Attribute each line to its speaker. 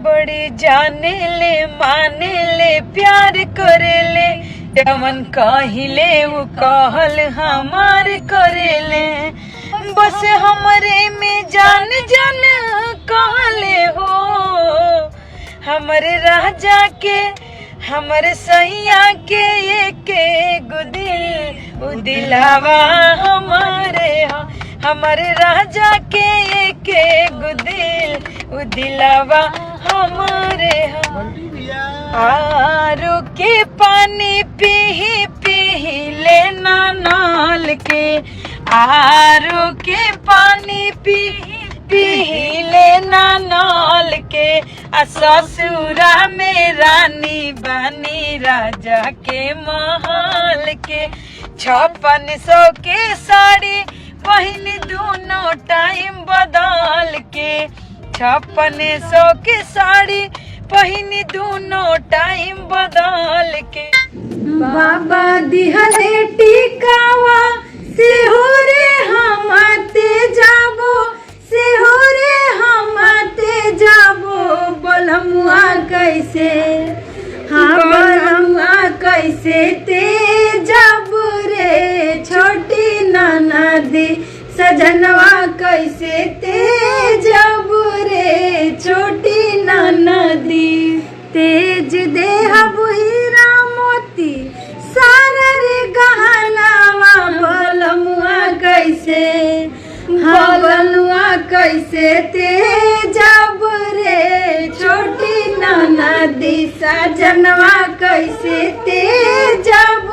Speaker 1: बड़ी जाने ले माने ले प्यार करे ले जवन कहिले वो कहल हमार करे ले बस हमरे में जान जान कहले हो हमरे राजा के हमरे सैया के एक गुदिल उदिलावा हमारे हमारे राजा के एक गुदिल उदिलावा हमारे आरो के पानी पी लेना नाल के आरो के पानी पी लेना नाल के ससुरा में रानी बानी राजा के महल के 5600 के साड़ी पहनी दोनों टाइम बदल के 5600 के साड़ी पहनी दोनों टाइम बदल के
Speaker 2: बाबा दिहले टिकावा से हो रे हमते जाबो से हो रे हमते जाबो बलमुआ कैसे हाँ बलमुआ कैसे ते जाबो रे छोटी ननदी सजनवा कैसे ते जाबो रे छोटी ननदी तेज देह हीरा मोती सारा रे गहनावा बलमुआ कैसे हाँ बलुआ कैसे ते जब रे छोटी ननदी सजनवा कैसे ते जब